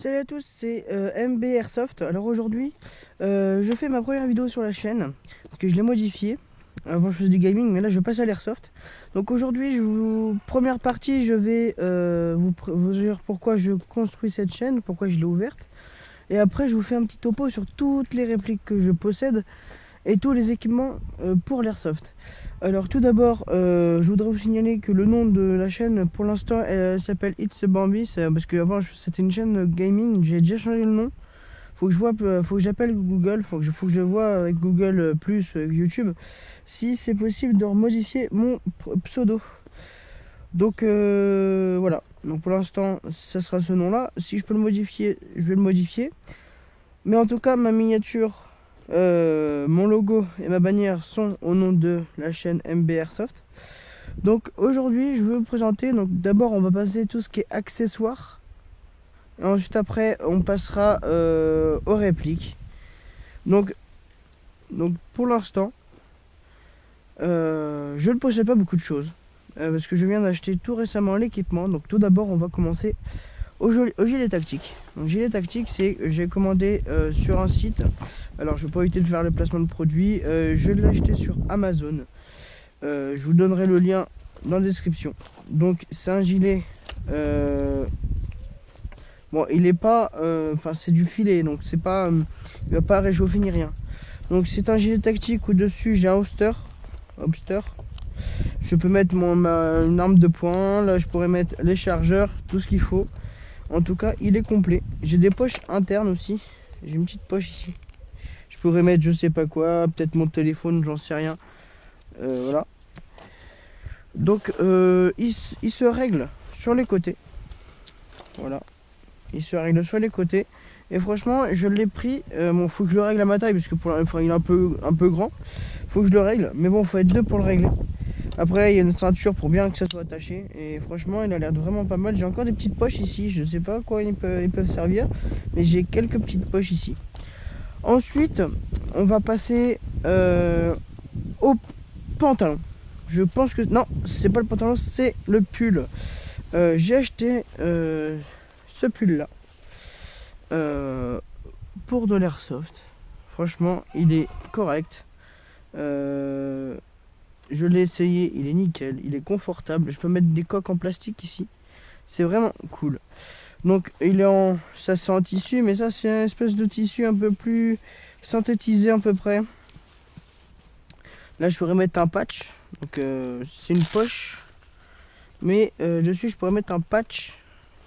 Salut à tous, c'est MB Airsoft. Alors aujourd'hui, je fais ma première vidéo sur la chaîne, parce que je l'ai modifiée. Avant je faisais du gaming, mais là je passe à l'airsoft. Donc aujourd'hui, première partie, je vais vous dire pourquoi je construis cette chaîne, pourquoi je l'ai ouverte. Et après, je vous fais un petit topo sur toutes les répliques que je possède et tous les équipements pour l'airsoft. Alors tout d'abord, je voudrais vous signaler que le nom de la chaîne pour l'instant s'appelle It's Bambi, parce que avant c'était une chaîne gaming, j'ai déjà changé le nom. Faut que j'appelle Google, faut que je vois avec Google plus YouTube si c'est possible de modifier mon pseudo. Donc voilà, donc pour l'instant ça sera ce nom là. Si je peux le modifier, je vais le modifier. Mais en tout cas, ma miniature, mon logo et ma bannière sont au nom de la chaîne MB Airsoft. Donc aujourd'hui, je vais vous présenter. Donc d'abord, on va passer tout ce qui est accessoires. Et ensuite, après, on passera aux répliques. Donc pour l'instant, je ne possède pas beaucoup de choses. Parce que je viens d'acheter tout récemment l'équipement. Donc tout d'abord, on va commencer au gilet tactique. Donc gilet tactique, c'est j'ai commandé sur un site. Alors je vais pas éviter de faire le placement de produit. Je l'ai acheté sur Amazon. Je vous donnerai le lien dans la description. Donc c'est un gilet. Bon, il est pas. Enfin, c'est du filet, donc c'est pas. Il va pas réchauffer ni rien. Donc c'est un gilet tactique où dessus j'ai un holster. Je peux mettre une arme de poing. Là, je pourrais mettre les chargeurs, tout ce qu'il faut. En tout cas, il est complet. J'ai des poches internes aussi. J'ai une petite poche ici. Je pourrais mettre je sais pas quoi, peut-être mon téléphone, j'en sais rien. Voilà. Donc, il se règle sur les côtés. Voilà. Il se règle sur les côtés. Et franchement, je l'ai pris. Bon, faut que je le règle à ma taille parce que il est un peu grand. Faut que je le règle. Mais bon, faut être deux pour le régler. Après, il y a une ceinture pour bien que ça soit attaché. Et franchement, il a l'air vraiment pas mal. J'ai encore des petites poches ici. Je sais pas à quoi ils peuvent servir. Mais j'ai quelques petites poches ici. Ensuite, on va passer au pantalon. Je pense que... Non, c'est pas le pantalon, c'est le pull. J'ai acheté ce pull-là. Pour de l'airsoft. Franchement, il est correct. Je l'ai essayé, il est nickel, il est confortable. Je peux mettre des coques en plastique ici. C'est vraiment cool. Donc il est en... ça c'est en tissu, mais ça c'est une espèce de tissu un peu plus synthétisé à peu près. Là je pourrais mettre un patch. Donc c'est une poche. Mais dessus je pourrais mettre un patch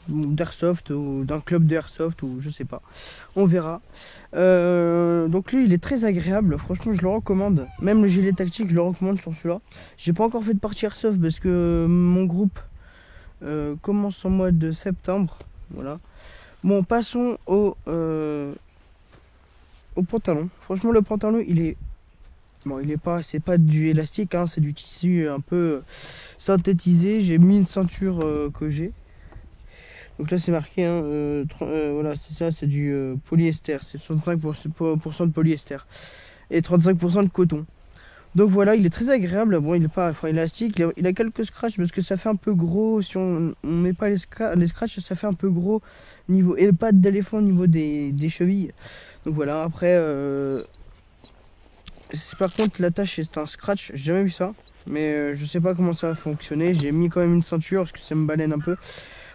d'airsoft ou d'un club d'airsoft ou je sais pas. On verra. Donc lui il est très agréable, franchement je le recommande. Même le gilet tactique je le recommande sur celui-là. J'ai pas encore fait de partie airsoft parce que mon groupe commence en mois de septembre. Voilà. Bon, passons au pantalon. Franchement le pantalon il est... Bon, il est pas, c'est pas du élastique, hein, c'est du tissu un peu synthétisé. J'ai mis une ceinture que j'ai. Donc là c'est marqué, hein, voilà, c'est ça, c'est du polyester, c'est 65% de polyester et 35% de coton. Donc voilà, il est très agréable. Bon, il est pas élastique, il a quelques scratchs parce que ça fait un peu gros. Si on met pas les scratchs, ça fait un peu gros niveau, et le pad d'éléphant au niveau des chevilles. Donc voilà, après, par contre, l'attache c'est un scratch, j'ai jamais vu ça. Mais je sais pas comment ça va fonctionner. J'ai mis quand même une ceinture parce que ça me baleine un peu.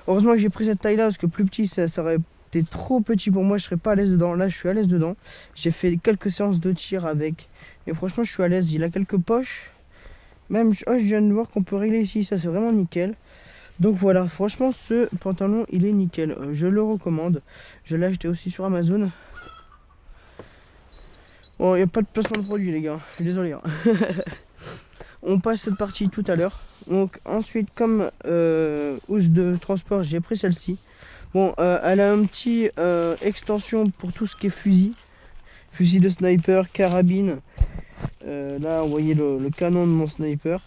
Heureusement que j'ai pris cette taille là parce que plus petit ça aurait été trop petit pour moi, je serais pas à l'aise dedans. Là je suis à l'aise dedans. J'ai fait quelques séances de tir avec. Et franchement je suis à l'aise. Il a quelques poches. Même oh, je viens de voir qu'on peut régler ici, ça c'est vraiment nickel. Donc voilà, franchement ce pantalon il est nickel. Je le recommande. Je l'ai acheté aussi sur Amazon. Bon, il n'y a pas de placement de produit les gars, je suis désolé. Hein. On passe cette partie tout à l'heure. Donc ensuite, comme housse de transport, j'ai pris celle-ci. Bon, elle a un petit extension pour tout ce qui est fusil de sniper, carabine. Là, vous voyez le canon de mon sniper.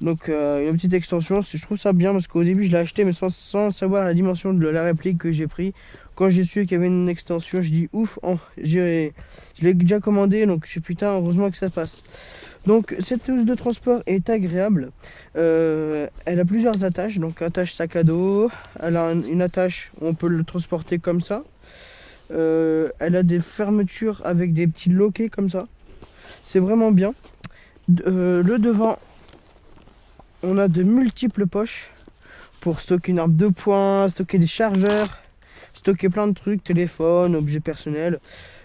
Donc il y a une petite extension. Je trouve ça bien parce qu'au début je l'ai acheté mais sans savoir la dimension de la réplique que j'ai pris. Quand j'ai su qu'il y avait une extension, je dis ouf, je l'ai déjà commandé, donc je suis putain, heureusement que ça passe. Donc cette housse de transport est agréable. Elle a plusieurs attaches, donc attache sac à dos, elle a une attache où on peut le transporter comme ça. Elle a des fermetures avec des petits loquets comme ça. C'est vraiment bien. Le devant, on a de multiples poches pour stocker une arme de poing, stocker des chargeurs, stocker plein de trucs, téléphone, objets personnels.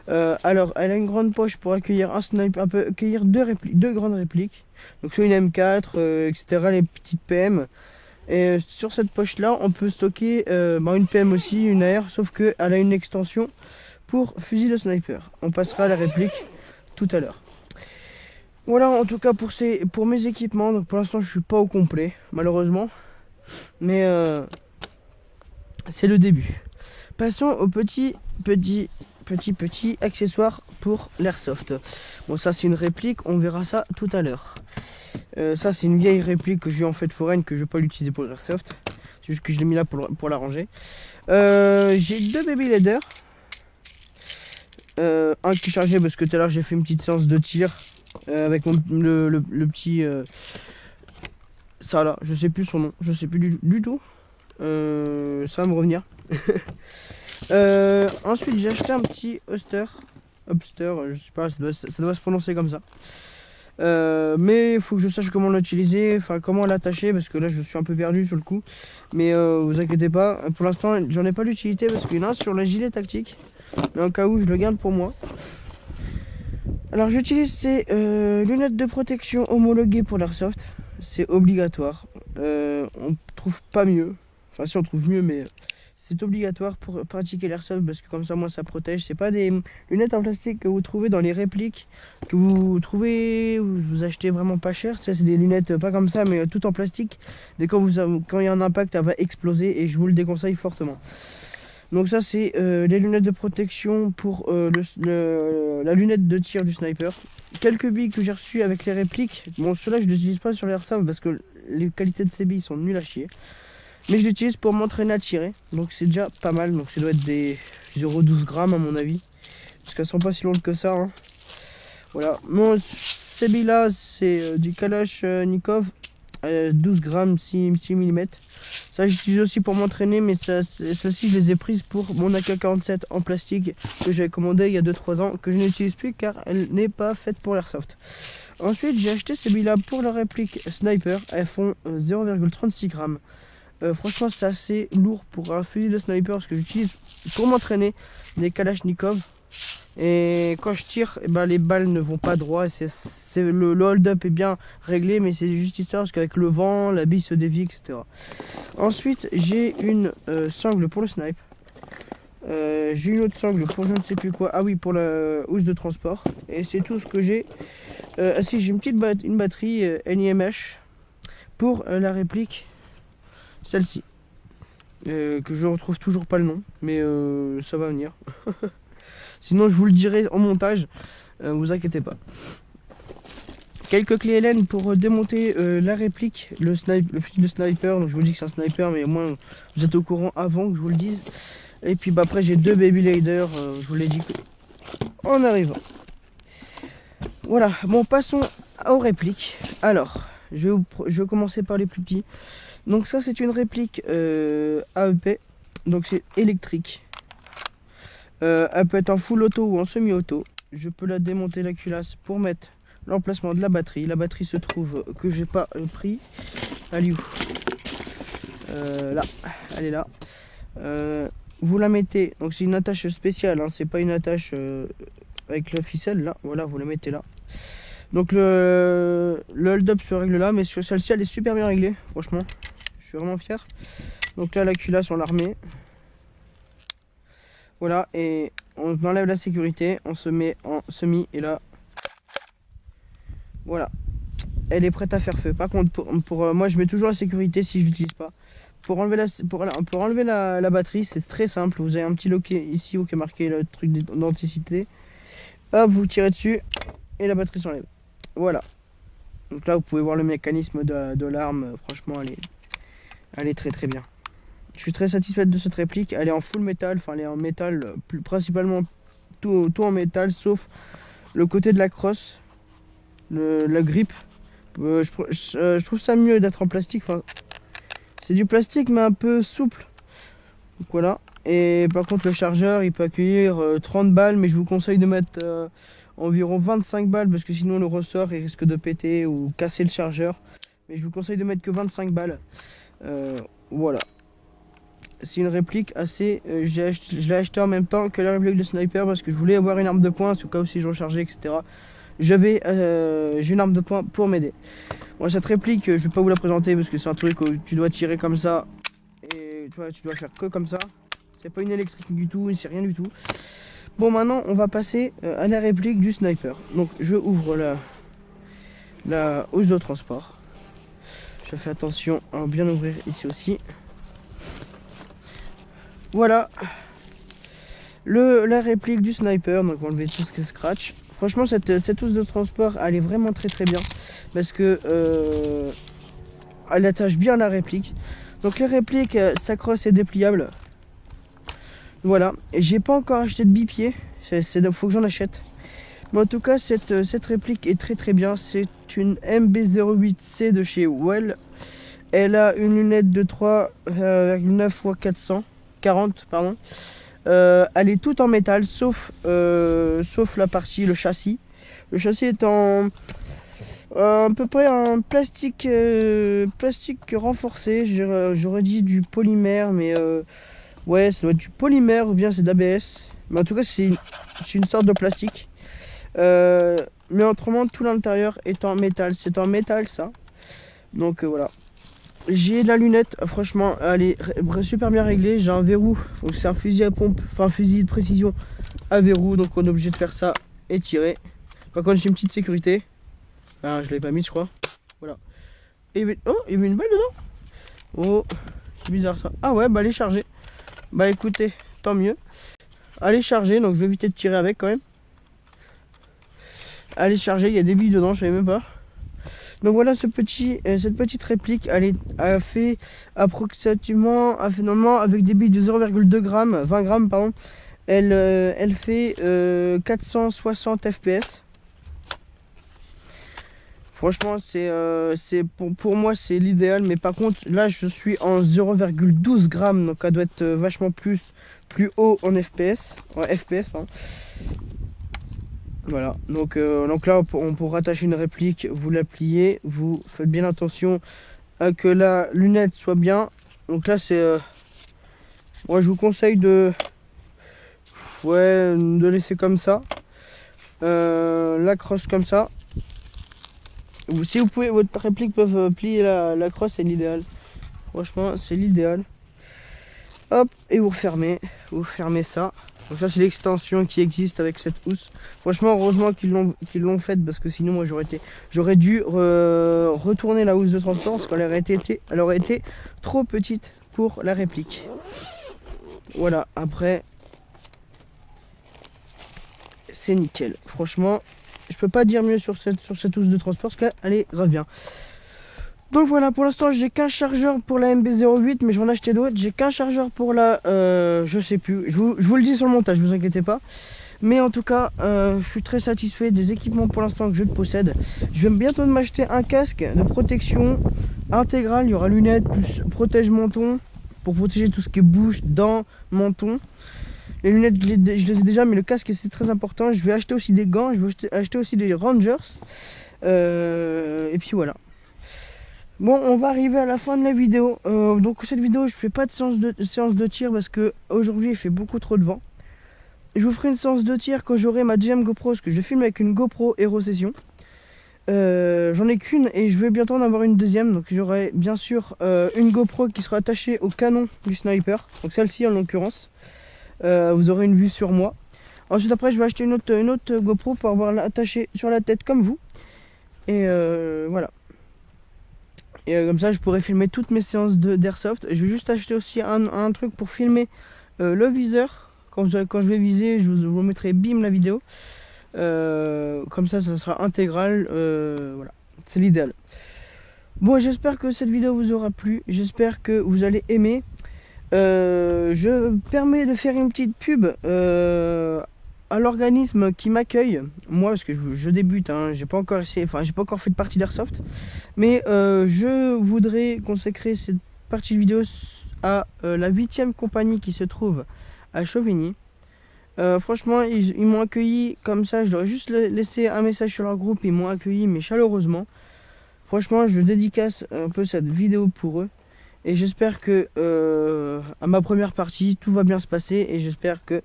Alors, elle a une grande poche pour accueillir un sniper, peut accueillir deux grandes répliques. Donc, soit une M4, etc., les petites PM. Et sur cette poche-là, on peut stocker une PM aussi, une AR, sauf qu'elle a une extension pour fusil de sniper. On passera à la réplique tout à l'heure. Voilà, en tout cas pour mes équipements. Donc, pour l'instant, je suis pas au complet, malheureusement. Mais c'est le début. Passons au petit accessoire pour l'airsoft. Bon, ça c'est une réplique, on verra ça tout à l'heure. Ça c'est une vieille réplique que j'ai en fait foraine, que je vais pas l'utiliser pour l'airsoft. C'est juste que je l'ai mis là pour la ranger. J'ai deux baby leaders. Un qui est chargé parce que tout à l'heure j'ai fait une petite séance de tir avec le petit... ça là, je sais plus son nom, je sais plus du tout. Ça va me revenir. Ensuite j'ai acheté un petit Upster, je sais pas, ça doit se prononcer comme ça. Mais il faut que je sache comment l'utiliser, enfin comment l'attacher, parce que là je suis un peu perdu sur le coup. Mais vous inquiétez pas, pour l'instant j'en ai pas l'utilité parce qu'il y en a sur le gilet tactique. Mais en cas où je le garde pour moi. Alors j'utilise ces lunettes de protection homologuées pour l'airsoft. C'est obligatoire. On trouve pas mieux. Enfin si on trouve mieux, mais c'est obligatoire pour pratiquer l'airsoft parce que comme ça moi ça protège. C'est pas des lunettes en plastique que vous trouvez dans les répliques, que vous trouvez, vous achetez vraiment pas cher. C'est des lunettes pas comme ça mais tout en plastique. Mais quand il y a un impact, elle va exploser et je vous le déconseille fortement. Donc ça c'est les lunettes de protection pour la lunette de tir du sniper. Quelques billes que j'ai reçues avec les répliques. Bon ceux-là je ne les utilise pas sur l'airsoft parce que les qualités de ces billes sont nulles à chier. Mais je l'utilise pour m'entraîner à tirer. Donc c'est déjà pas mal. Donc ça doit être des 0,12 grammes à mon avis. Parce qu'elles sont pas si longues que ça. Hein. Voilà. Bon, ces billes là c'est du Kalachnikov. 12 grammes 6 mm. Ça j'utilise aussi pour m'entraîner, mais celles-ci je les ai prises pour mon AK-47 en plastique que j'avais commandé il y a 2-3 ans, que je n'utilise plus car elle n'est pas faite pour l'airsoft. Ensuite j'ai acheté ces billes là pour la réplique sniper, elles font 0,36 grammes. Franchement c'est assez lourd pour un fusil de sniper parce que j'utilise pour m'entraîner des Kalachnikov. Et quand je tire, les balles ne vont pas droit. Le hold-up est bien réglé, mais c'est juste histoire parce qu'avec le vent, la bille se dévie, etc. Ensuite, j'ai une sangle pour le snipe. J'ai une autre sangle pour je ne sais plus quoi. Ah oui, pour la housse de transport. Et c'est tout ce que j'ai. Ah si, j'ai une batterie NIMH pour la réplique, celle-ci. Que je retrouve toujours pas le nom, mais ça va venir. Sinon je vous le dirai en montage, vous inquiétez pas. Quelques clés Allen pour démonter la réplique, le fusil de sniper. Donc je vous dis que c'est un sniper, mais au moins vous êtes au courant avant que je vous le dise. Et puis après j'ai deux baby leaders, je vous l'ai dit en arrivant. Voilà, bon passons aux répliques. Alors, je vais commencer par les plus petits. Donc ça c'est une réplique AEP, donc c'est électrique. Elle peut être en full auto ou en semi-auto. Je peux la démonter la culasse pour mettre l'emplacement de la batterie. La batterie se trouve que j'ai pas pris. Elle est où là, elle est là. Vous la mettez, donc c'est une attache spéciale, hein, c'est pas une attache avec la ficelle là. Voilà, vous la mettez là. Donc le hold-up se règle là, mais sur celle-ci elle est super bien réglée. Franchement, je suis vraiment fier. Donc là la culasse on la remet. Voilà, et on enlève la sécurité, on se met en semi, et là, voilà, elle est prête à faire feu. Par contre, pour moi, je mets toujours la sécurité si je l'utilise pas. Pour enlever la batterie, c'est très simple. Vous avez un petit loquet ici où est marqué le truc d'authenticité. Hop, vous tirez dessus, et la batterie s'enlève. Voilà. Donc là, vous pouvez voir le mécanisme de l'arme. Franchement, elle est très très bien. Je suis très satisfaite de cette réplique. Elle est en full métal, enfin elle est en métal, principalement tout en métal, sauf le côté de la crosse. la grippe. Je trouve ça mieux d'être en plastique. Enfin, c'est du plastique mais un peu souple. Donc voilà. Et par contre le chargeur il peut accueillir 30 balles, mais je vous conseille de mettre environ 25 balles parce que sinon le ressort il risque de péter ou casser le chargeur. Mais je vous conseille de mettre que 25 balles. Voilà. C'est une réplique assez... je l'ai acheté en même temps que la réplique de sniper parce que je voulais avoir une arme de poing au cas où si je rechargeais, etc. J'ai une arme de poing pour m'aider. Bon, cette réplique, je vais pas vous la présenter parce que c'est un truc où tu dois tirer comme ça et tu dois faire que comme ça. C'est pas une électrique du tout, c'est rien du tout. Bon, maintenant on va passer à la réplique du sniper. Donc je ouvre la housse de transport. Je fais attention à bien ouvrir ici aussi. Voilà la réplique du sniper. Donc on va enlever tout ce qui est scratch. Franchement cette housse de transport elle est vraiment très bien parce que elle attache bien la réplique. Donc les répliques sa crosse est dépliable. Voilà, et j'ai pas encore acheté de bipied, faut que j'en achète. Mais en tout cas cette réplique est très bien. C'est une MB08C de chez Well. Elle a une lunette de 3,9 x 440 pardon. Elle est toute en métal sauf la partie, le châssis. Le châssis est en à peu près en plastique renforcé. J'aurais dit du polymère, mais ouais, ça doit être du polymère ou bien c'est d'ABS. Mais en tout cas c'est une sorte de plastique. Mais autrement tout l'intérieur est en métal. C'est en métal ça. Donc voilà. J'ai la lunette, franchement elle est super bien réglée. J'ai un verrou, donc c'est un fusil à pompe, enfin un fusil de précision à verrou, donc on est obligé de faire ça et tirer. Par contre j'ai une petite sécurité. Ah, je l'avais pas mis je crois. Voilà. Et oh, il y avait une balle dedans. Oh, c'est bizarre ça. Ah ouais, bah elle est chargée. Bah écoutez, tant mieux. Elle est chargée, donc je vais éviter de tirer avec quand même. Elle est chargée, il y a des billes dedans, je savais même pas. Donc voilà cette petite réplique, elle fait approximativement, finalement avec des billes de 0,2 g, 20 grammes pardon, elle fait 460 fps. Franchement pour moi c'est l'idéal, mais par contre là je suis en 0,12 g, donc elle doit être vachement plus haut en fps, pardon. Voilà, donc là pour rattacher une réplique, vous la pliez, vous faites bien attention à que la lunette soit bien. Donc là c'est moi je vous conseille de laisser comme ça, la crosse comme ça. Si vous pouvez, votre réplique peuvent plier la crosse, c'est l'idéal. Franchement c'est l'idéal. Hop, et vous refermez ça. Donc ça c'est l'extension qui existe avec cette housse. Franchement heureusement qu'ils l'ont faite parce que sinon moi j'aurais dû retourner la housse de transport parce qu'elle aurait été trop petite pour la réplique. Voilà, après c'est nickel. Franchement je peux pas dire mieux sur cette housse de transport parce qu'elle est grave bien. Donc voilà, pour l'instant j'ai qu'un chargeur pour la MB08, mais je vais en acheter d'autres. J'ai qu'un chargeur pour la je sais plus, je vous le dis sur le montage, vous inquiétez pas. Mais en tout cas je suis très satisfait des équipements pour l'instant que je possède. Je vais bientôt m'acheter un casque de protection intégrale. Il y aura lunettes plus protège menton pour protéger tout ce qui est bouche, dents, menton. Les lunettes je les ai déjà, mais le casque c'est très important. Je vais acheter aussi des gants, je vais acheter aussi des Rangers. Et puis voilà. Bon, on va arriver à la fin de la vidéo. Donc cette vidéo, je fais pas de séance de tir parce que aujourd'hui il fait beaucoup trop de vent. Je vous ferai une séance de tir quand j'aurai ma deuxième GoPro, parce que je filme avec une GoPro Hero Session. J'en ai qu'une et je vais bientôt en avoir une deuxième. Donc j'aurai bien sûr une GoPro qui sera attachée au canon du sniper. Donc celle-ci en l'occurrence. Vous aurez une vue sur moi. Ensuite après je vais acheter une autre GoPro pour avoir l'attacher sur la tête comme vous. Et voilà. Et comme ça je pourrais filmer toutes mes séances d'airsoft. Je vais juste acheter aussi un truc pour filmer le viseur. Quand je vais viser, je vous mettrai bim la vidéo. Comme ça sera intégral. Voilà, c'est l'idéal. Bon, j'espère que cette vidéo vous aura plu. J'espère que vous allez aimer. Je me permets de faire une petite pub à l'organisme qui m'accueille, moi parce que je débute, hein, j'ai pas encore essayé, enfin j'ai pas encore fait de partie d'airsoft, mais je voudrais consacrer cette partie de vidéo à la 8e compagnie qui se trouve à Chauvigny. Franchement, ils m'ont accueilli comme ça, je dois juste laisser un message sur leur groupe, ils m'ont accueilli mais chaleureusement. Franchement, je dédicace un peu cette vidéo pour eux. Et j'espère que à ma première partie, tout va bien se passer. Et j'espère que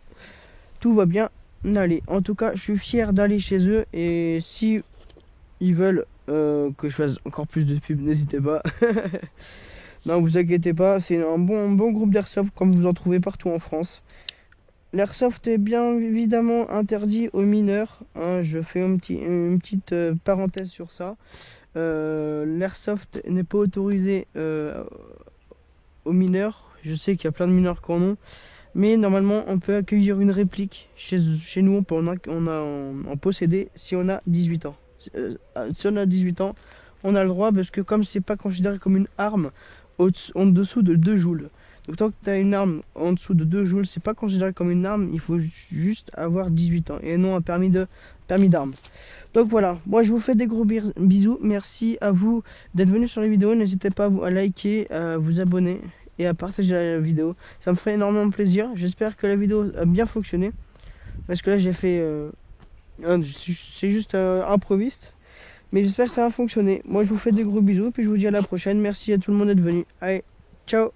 tout va bien aller. En tout cas, je suis fier d'aller chez eux. Et si ils veulent que je fasse encore plus de pubs, n'hésitez pas. Non, vous inquiétez pas. C'est un bon groupe d'airsoft comme vous en trouvez partout en France. L'airsoft est bien évidemment interdit aux mineurs. Hein, je fais une petite parenthèse sur ça. L'airsoft n'est pas autorisé aux mineurs. Je sais qu'il y a plein de mineurs qui en ont, mais normalement on peut accueillir une réplique chez nous, on peut en posséder si on a 18 ans. Si on a 18 ans, on a le droit parce que comme c'est pas considéré comme une arme en dessous de 2 joules. Donc tant que tu as une arme en dessous de 2 joules, c'est pas considéré comme une arme, il faut juste avoir 18 ans et non un permis d'arme. Donc voilà, moi je vous fais des gros bisous, merci à vous d'être venus sur les vidéos, n'hésitez pas à liker, à vous abonner et à partager la vidéo, ça me ferait énormément plaisir. J'espère que la vidéo a bien fonctionné, parce que là j'ai fait, c'est juste improviste, mais j'espère que ça va fonctionner. Moi je vous fais des gros bisous, puis je vous dis à la prochaine, merci à tout le monde d'être venu, allez, ciao.